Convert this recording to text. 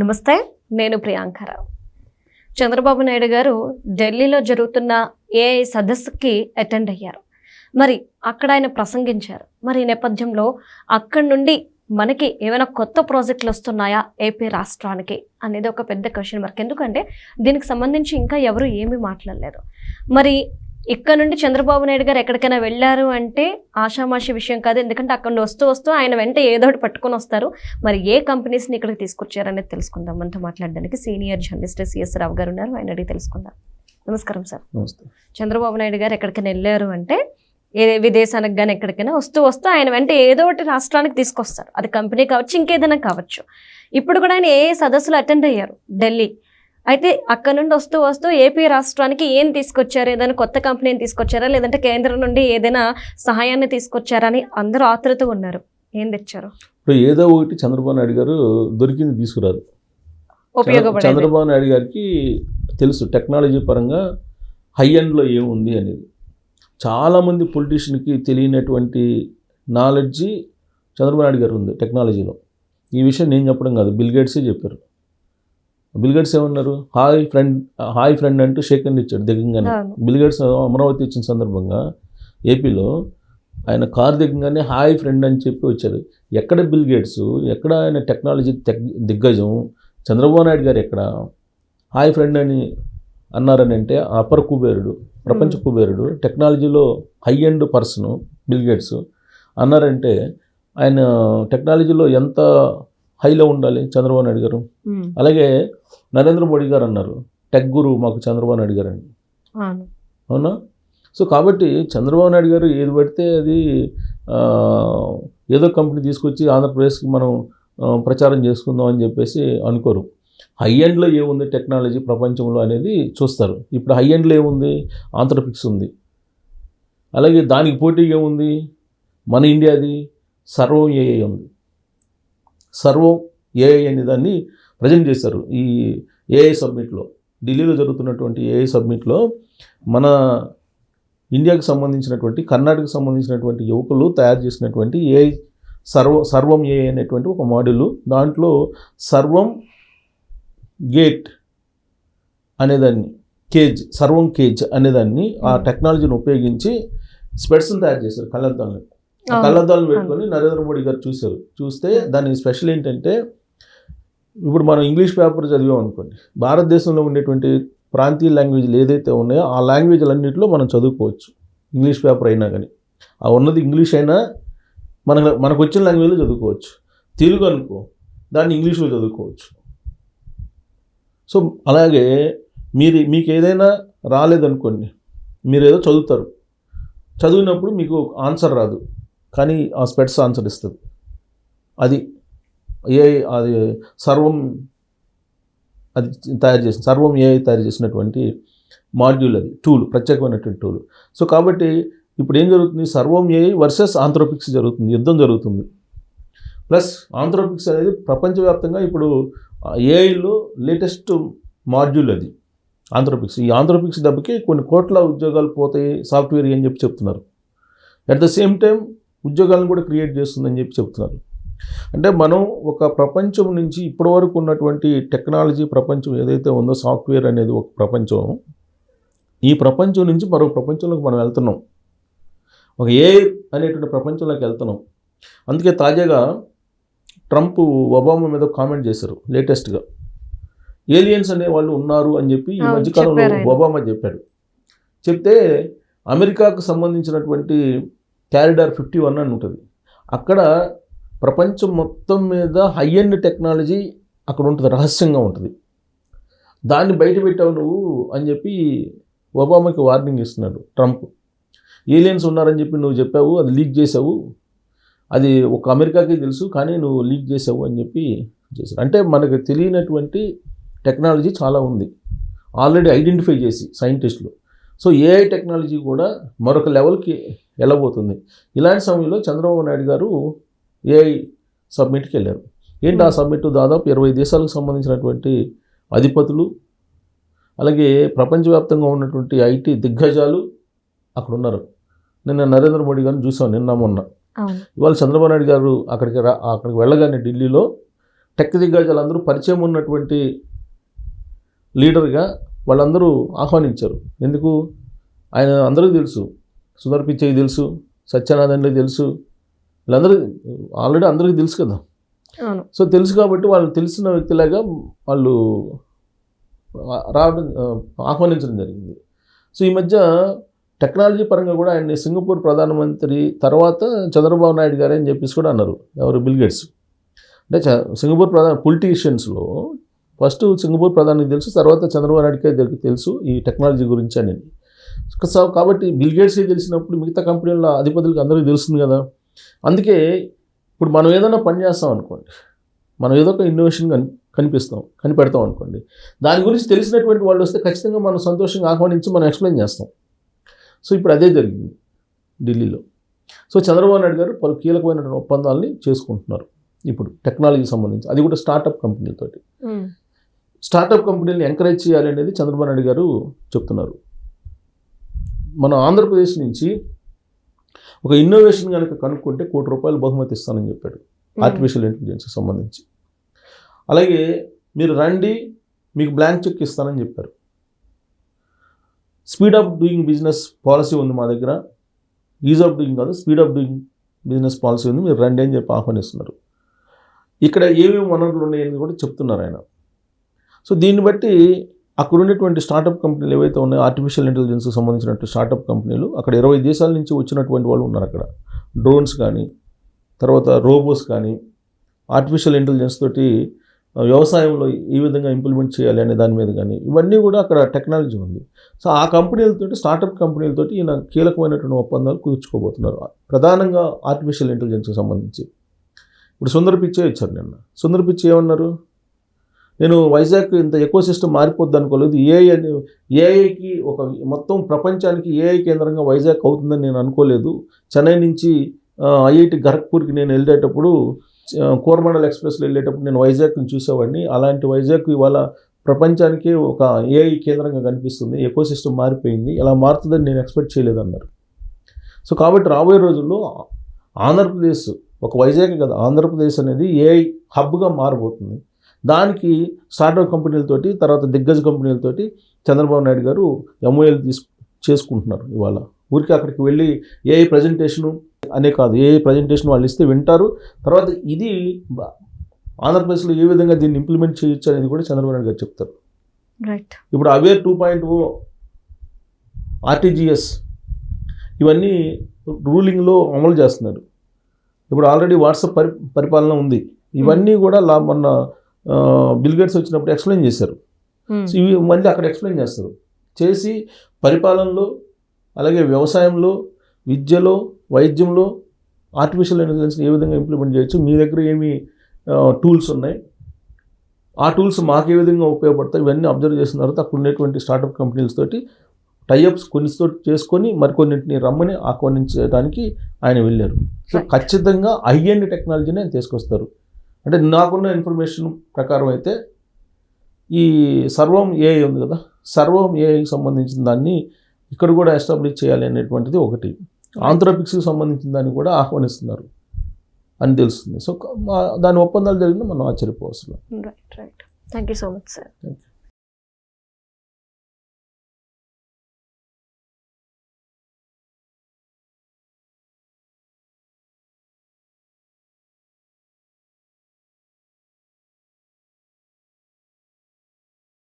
నమస్తే, నేను ప్రియాంకరావు. చంద్రబాబు నాయుడు గారు ఢిల్లీలో జరుగుతున్న ఏఐ సదస్సుకి అటెండ్ అయ్యారు. మరి అక్కడ ఆయన ప్రసంగించారు. మరి ఈ నేపథ్యంలో అక్కడి నుండి మనకి ఏమైనా కొత్త ప్రాజెక్టులు వస్తున్నాయా ఏపీ రాష్ట్రానికి అనేది ఒక పెద్ద క్వశ్చన్ మార్క్. ఎందుకంటే దీనికి సంబంధించి ఇంకా ఎవరు ఏమీ మాట్లాడలేదు. మరి ఇక్కడ నుండి చంద్రబాబు నాయుడు గారు ఎక్కడికైనా వెళ్ళారు అంటే ఆషామాషి విషయం కాదు. ఎందుకంటే అక్కడ నుండి వస్తూ ఆయన వెంట ఏదో ఒకటి పట్టుకొని వస్తారు. మరి ఏ కంపెనీస్ని ఇక్కడికి తీసుకొచ్చారనేది తెలుసుకుందాం. మనతో మాట్లాడడానికి సీనియర్ జర్నలిస్ట్ సిఎస్ రావు గారు ఉన్నారు. ఆయన అడిగి తెలుసుకుందాం. నమస్కారం సార్. నమస్తే. చంద్రబాబు నాయుడు గారు ఎక్కడికైనా వెళ్ళారు అంటే విదేశానికి కానీ ఎక్కడికైనా వస్తూ ఆయన వెంట ఏదో ఒకటి రాష్ట్రానికి తీసుకొస్తారు. అది కంపెనీ కావచ్చు, ఇంకేదైనా కావచ్చు. ఇప్పుడు కూడా ఆయన ఏ సదస్సులు అటెండ్ అయ్యారు ఢిల్లీ. అయితే అక్కడ నుండి వస్తూ ఏపీ రాష్ట్రానికి ఏం తీసుకొచ్చారు? ఏదైనా కొత్త కంపెనీని తీసుకొచ్చారా, లేదంటే కేంద్రం నుండి ఏదైనా సహాయాన్ని తీసుకొచ్చారని అందరూ ఆతృత ఉన్నారు. ఏం తెచ్చారు? ఇప్పుడు ఏదో ఒకటి చంద్రబాబు నాయుడు గారు దొరికింది తీసుకురారు. చంద్రబాబు నాయుడు గారికి తెలుసు టెక్నాలజీ పరంగా హై ఎండ్లో ఏముంది అనేది. చాలామంది పొలిటీషియన్కి తెలియనటువంటి నాలెడ్జి చంద్రబాబు నాయుడు గారు ఉంది టెక్నాలజీలో. ఈ విషయం నేను చెప్పడం కాదు, బిల్ గేట్సే చెప్పారు. బిల్ గేట్స్ ఏమన్నారు? హాయ్ ఫ్రెండ్ అంటూ షేక్ హ్యాండ్ ఇచ్చాడు దిగంగానే. బిల్ గేట్స్ అమరావతి ఇచ్చిన సందర్భంగా ఏపీలో ఆయన కారు దిగంగానే హాయ్ ఫ్రెండ్ అని చెప్పి వచ్చారు. ఎక్కడ బిల్ గేట్స్, ఎక్కడ ఆయన టెక్నాలజీ దిగ్గజం, చంద్రబాబు నాయుడు గారు ఎక్కడ హాయ్ ఫ్రెండ్ అని అన్నారని అంటే అపర కుబేరుడు, ప్రపంచ కుబేరుడు, టెక్నాలజీలో high end person bill gates అన్నారంటే ఆయన టెక్నాలజీలో ఎంత హైలో ఉండాలి చంద్రబాబు నాయుడు గారు. అలాగే నరేంద్ర మోడీ గారు అన్నారు టెక్ గురు మాకు చంద్రబాబు నాయుడు గారు అని. అవునా? సో కాబట్టి చంద్రబాబు నాయుడు గారు ఏది పడితే అది ఏదో కంపెనీ తీసుకొచ్చి ఆంధ్రప్రదేశ్కి మనం ప్రచారం చేసుకుందాం అని చెప్పేసి అనుకోరు. హై ఎండ్లో ఏముంది టెక్నాలజీ ప్రపంచంలో అనేది చూస్తారు. ఇప్పుడు హై ఎండ్లో ఏముంది? ఆంథ్రోపిక్స్ ఉంది. అలాగే దానికి పోటీగా ఏముంది? మన ఇండియాది సర్వం ఏఐ ఉంది. సర్వం ఏఐ అనే దాన్ని ప్రజెంట్ చేశారు ఈ ఏఐ సబ్మిట్లో. ఢిల్లీలో జరుగుతున్నటువంటి ఏఐ సబ్మిట్లో మన ఇండియాకి సంబంధించినటువంటి, కర్ణాటకకు సంబంధించినటువంటి యువకులు తయారు చేసినటువంటి ఏఐ సర్వం ఏఐ అనేటువంటి ఒక మోడల్. దాంట్లో సర్వం గేట్ అనేదాన్ని, సర్వం కేజ్ అనేదాన్ని ఆ టెక్నాలజీని ఉపయోగించి స్పెట్స్ని తయారు చేశారు. కళ్ళద్దాలను పెట్టుకొని నరేంద్ర మోడీ గారు చూస్తే దాని స్పెషల్ ఏంటంటే, ఇప్పుడు మనం ఇంగ్లీష్ పేపర్ చదివాం అనుకోండి, భారతదేశంలో ఉండేటువంటి ప్రాంతీయ లాంగ్వేజ్లు ఏదైతే ఉన్నాయో ఆ లాంగ్వేజ్లన్నింటిలో మనం చదువుకోవచ్చు. ఇంగ్లీష్ పేపర్ అయినా కానీ ఆ ఉన్నది ఇంగ్లీష్ అయినా మనకు వచ్చిన లాంగ్వేజ్లో చదువుకోవచ్చు. తెలుగు అనుకో దాన్ని ఇంగ్లీష్లో చదువుకోవచ్చు. సో అలాగే మీకు ఏదైనా రాలేదనుకోండి, మీరు ఏదో చదివినప్పుడు మీకు ఆన్సర్ రాదు, కానీ ఆ స్పెట్స్ ఆన్సర్ ఇస్తుంది. అది సర్వం ఏఐ తయారు చేసినటువంటి మాడ్యూల్, అది టూల్, ప్రత్యేకమైనటువంటి టూల్. సో కాబట్టి ఇప్పుడు ఏం జరుగుతుంది? సర్వం ఏఐ వర్సెస్ ఆంథ్రోపిక్స్ జరుగుతుంది, యుద్ధం జరుగుతుంది. ప్లస్ ఆంథ్రోపిక్స్ అనేది ప్రపంచవ్యాప్తంగా ఇప్పుడు ఏఐలో లేటెస్ట్ మాడ్యూల్ అది ఆంథ్రోపిక్స్. ఈ ఆంథ్రోపిక్స్ దెబ్బకి కొన్ని కోట్ల ఉద్యోగాలు పోతాయి సాఫ్ట్వేర్ అని చెప్పి చెప్తున్నారు. అట్ ద సేమ్ టైం ఉద్యోగాలను కూడా క్రియేట్ చేస్తుందని చెప్పి చెప్తున్నారు. అంటే మనం ఒక ప్రపంచం నుంచి ఇప్పటి వరకు ఉన్నటువంటి టెక్నాలజీ ప్రపంచం ఏదైతే ఉందో, సాఫ్ట్వేర్ అనేది ఒక ప్రపంచం, ఈ ప్రపంచం నుంచి మరో ప్రపంచంలోకి మనం వెళ్తున్నాం. ఒక ఏఐ అనేటువంటి ప్రపంచంలోకి వెళ్తున్నాం. అందుకే తాజాగా ట్రంప్ ఒబామా మీద కామెంట్ చేశారు. లేటెస్ట్గా ఏలియన్స్ అనే వాళ్ళు ఉన్నారు అని చెప్పి ఈ మధ్యకాలంలో ఒబామా చెప్తే అమెరికాకు సంబంధించినటువంటి క్యారిడార్ 51 అని ఉంటుంది. అక్కడ ప్రపంచం మొత్తం మీద హై ఎండ్ టెక్నాలజీ అక్కడ ఉంటుంది, రహస్యంగా ఉంటుంది. దాన్ని బయట పెట్టావు నువ్వు అని చెప్పి ఒబామాకి వార్నింగ్ ఇస్తున్నాడు ట్రంప్. ఏలియన్స్ ఉన్నారని చెప్పి నువ్వు చెప్పావు, అది లీక్ చేసావు, అది ఒక అమెరికాకి తెలుసు, కానీ నువ్వు లీక్ చేసావు అని చెప్పి చేశారు. అంటే మనకు తెలియనటువంటి టెక్నాలజీ చాలా ఉంది ఆల్రెడీ ఐడెంటిఫై చేసి సైంటిస్టులు. సో ఏఐ టెక్నాలజీ కూడా మరొక లెవెల్కి వెళ్ళబోతుంది. ఇలాంటి సమయంలో చంద్రబాబు నాయుడు గారు ఏఐ సబ్మిట్కి వెళ్ళారు. ఏంటి ఆ సబ్మిట్? దాదాపు 20 దేశాలకు సంబంధించినటువంటి అధిపతులు, అలాగే ప్రపంచవ్యాప్తంగా ఉన్నటువంటి ఐటీ దిగ్గజాలు అక్కడ ఉన్నారు. నిన్న నరేంద్ర మోడీ గారిని చూసాం, నిన్న మొన్న. ఇవాళ చంద్రబాబు నాయుడు గారు అక్కడికి వెళ్ళగానే ఢిల్లీలో టెక్ దిగ్గజాలందరూ పరిచయం ఉన్నటువంటి లీడర్గా వాళ్ళందరూ ఆహ్వానించారు. ఎందుకు? ఆయన అందరికీ తెలుసు, సుందర్ పిచ్చయ్కి తెలుసు, సత్యనారాయణకి తెలుసు, వీళ్ళందరూ ఆల్రెడీ అందరికీ తెలుసు కదా. సో తెలుసు కాబట్టి వాళ్ళు తెలిసిన వ్యక్తిలాగా వాళ్ళు రావడం, ఆహ్వానించడం జరిగింది. సో ఈ మధ్య టెక్నాలజీ పరంగా కూడా ఆయన్ని సింగపూర్ ప్రధానమంత్రి తర్వాత చంద్రబాబు నాయుడు గారే అని చెప్పేసి కూడా అన్నారు. ఎవరు? Bill gates. అంటే సింగపూర్ పొలిటీషియన్స్లో ఫస్ట్ సింగపూర్ ప్రధానికి తెలుసు, తర్వాత చంద్రబాబు నాయుడుకే తెలుసు ఈ టెక్నాలజీ గురించి అని. కాబట్టి బిల్ గేట్స్కి తెలిసినప్పుడు మిగతా కంపెనీల అధిపతులకు అందరికీ తెలుస్తుంది కదా. అందుకే ఇప్పుడు మనం ఏదైనా పని చేస్తాం అనుకోండి, మనం ఏదో ఒక ఇన్నోవేషన్ కనిపెడతాం అనుకోండి, దాని గురించి తెలిసినటువంటి వాళ్ళు వస్తే ఖచ్చితంగా మనం సంతోషంగా ఆహ్వానించి మనం ఎక్స్ప్లెయిన్ చేస్తాం. సో ఇప్పుడు అదే జరిగింది ఢిల్లీలో. సో చంద్రబాబు నాయుడు గారు పలు కీలకమైనటువంటి ఒప్పందాలని చేసుకుంటున్నారు ఇప్పుడు టెక్నాలజీకి సంబంధించి, అది కూడా స్టార్టప్ కంపెనీలతోటి. స్టార్టప్ కంపెనీలను ఎంకరేజ్ చేయాలి అనేది చంద్రబాబు నాయుడు గారు చెప్తున్నారు. మన ఆంధ్రప్రదేశ్ నుంచి ఒక ఇన్నోవేషన్ కనుక కనుక్కుంటే ₹1 కోటి బహుమతి ఇస్తానని చెప్పాడు ఆర్టిఫిషియల్ ఇంటెలిజెన్స్కి సంబంధించి. అలాగే మీరు రండి, మీకు బ్లాంక్ చెక్ ఇస్తానని చెప్పారు. Speed of doing business policy ఉంది మా దగ్గర, ఈజ్ ఆఫ్ డూయింగ్ కాదు, speed of doing business policy ఉంది, మీరు రండి అని చెప్పి ఆహ్వానిస్తున్నారు. ఇక్కడ ఏమేమి వనరులు ఉన్నాయని కూడా చెప్తున్నారు ఆయన. సో దీన్ని బట్టి అక్కడ ఉండేటువంటి స్టార్టప్ కంపెనీలు ఏవైతే ఉన్నాయో, ఆర్టిఫిషియల్ ఇంటెలిజెన్స్కి సంబంధించినట్టు స్టార్టప్ కంపెనీలు, అక్కడ 20 దేశాల నుంచి వచ్చినటువంటి వాళ్ళు ఉన్నారు అక్కడ. డ్రోన్స్ కానీ, తర్వాత రోబోస్ కానీ, ఆర్టిఫిషియల్ ఇంటెలిజెన్స్ తోటి వ్యవసాయంలో ఈ విధంగా ఇంప్లిమెంట్ చేయాలి అనే దాని మీద కానీ, ఇవన్నీ కూడా అక్కడ టెక్నాలజీ ఉంది. సో ఆ కంపెనీలతోటి, స్టార్టప్ కంపెనీలతోటి ఈయన కీలకమైనటువంటి ఒప్పందాలు కుదుర్చుకోబోతున్నారు, ప్రధానంగా ఆర్టిఫిషియల్ ఇంటెలిజెన్స్కి సంబంధించి. ఇప్పుడు సుందర్ పిచ్చే ఇచ్చారు నిన్న. సుందర్ పిచ్చే ఏమన్నారు? నేను వైజాగ్ ఇంత ఎకో సిస్టమ్ మారిపోద్ది అనుకోలేదు, ఏఐకి ఒక మొత్తం ప్రపంచానికి ఏఐ కేంద్రంగా వైజాగ్ అవుతుందని నేను అనుకోలేదు. చెన్నై నుంచి ఐఐటి ఖరగ్పూర్కి నేను వెళ్ళేటప్పుడు, కోరమండల్ ఎక్స్ప్రెస్లో వెళ్ళేటప్పుడు నేను వైజాగ్ని చూసేవాడిని. అలాంటి వైజాగ్ ఇవాళ ప్రపంచానికి ఒక ఏఐ కేంద్రంగా కనిపిస్తుంది, ఎకో సిస్టమ్ మారిపోయింది, ఇలా మారుతుందని నేను ఎక్స్పెక్ట్ చేయలేదన్నారు. సో కాబట్టి రాబోయే రోజుల్లో ఆంధ్రప్రదేశ్, ఒక వైజాగ్ కదా, ఆంధ్రప్రదేశ్ అనేది ఏఐ హబ్గా మారబోతుంది. దానికి స్టార్టప్ కంపెనీలతోటి, తర్వాత దిగ్గజ కంపెనీలతోటి చంద్రబాబు నాయుడు గారు ఎంఓఏలు చేసుకుంటున్నారు. ఇవాళ ఊరికి అక్కడికి వెళ్ళి ఏఐ ప్రజెంటేషను అనే కాదు, ఏఐ ప్రజెంటేషన్ వాళ్ళు ఇస్తే వింటారు. తర్వాత ఇది ఆంధ్రప్రదేశ్లో ఏ విధంగా దీన్ని ఇంప్లిమెంట్ చేయొచ్చు అనేది కూడా చంద్రబాబు నాయుడు గారు చెప్తారు. రైట్. ఇప్పుడు అవేర్ 2.0, ఆర్టీజీఎస్ ఇవన్నీ రూలింగ్లో అమలు చేస్తున్నారు. ఇప్పుడు ఆల్రెడీ వాట్సాప్ పరిపాలన ఉంది. ఇవన్నీ కూడా మొన్న బిల్ గేట్స్ వచ్చినప్పుడు ఎక్స్ప్లెయిన్ చేశారు. సో ఇవి మళ్ళీ అక్కడ ఎక్స్ప్లెయిన్ చేస్తారు. చేసి పరిపాలనలో, అలాగే వ్యవసాయంలో, విద్యలో, వైద్యంలో ఆర్టిఫిషియల్ ఇంటెలిజెన్స్ని ఏ విధంగా ఇంప్లిమెంట్ చేయొచ్చు, మీ దగ్గర ఏమి టూల్స్ ఉన్నాయి, ఆ టూల్స్ మాకు ఏ విధంగా ఉపయోగపడతాయి, ఇవన్నీ అబ్జర్వ్ చేసిన తర్వాత అక్కడ ఉండేటువంటి స్టార్టప్ కంపెనీస్ తోటి టైఅప్స్ కొన్నితో చేసుకొని మరికొన్నింటిని రమ్మని ఆహ్వానించడానికి ఆయన వెళ్ళారు. సో ఖచ్చితంగా హై-ఎండ్ టెక్నాలజీని ఆయన తీసుకొస్తారు. అంటే నాకున్న ఇన్ఫర్మేషన్ ప్రకారం అయితే ఈ సర్వం ఏఐ ఉంది కదా, సర్వం ఏఐకి సంబంధించిన దాన్ని ఇక్కడ కూడా ఎస్టాబ్లిష్ చేయాలి అనేటువంటిది ఒకటి. ఆంథ్రోపిక్స్కి సంబంధించిన దాన్ని కూడా ఆహ్వానిస్తున్నారు అని తెలుస్తుంది. సో దాని ఒప్పందాలు జరిగిన మనం ఆశ్చర్యపోవచ్చు. Right. Thank you so much sir.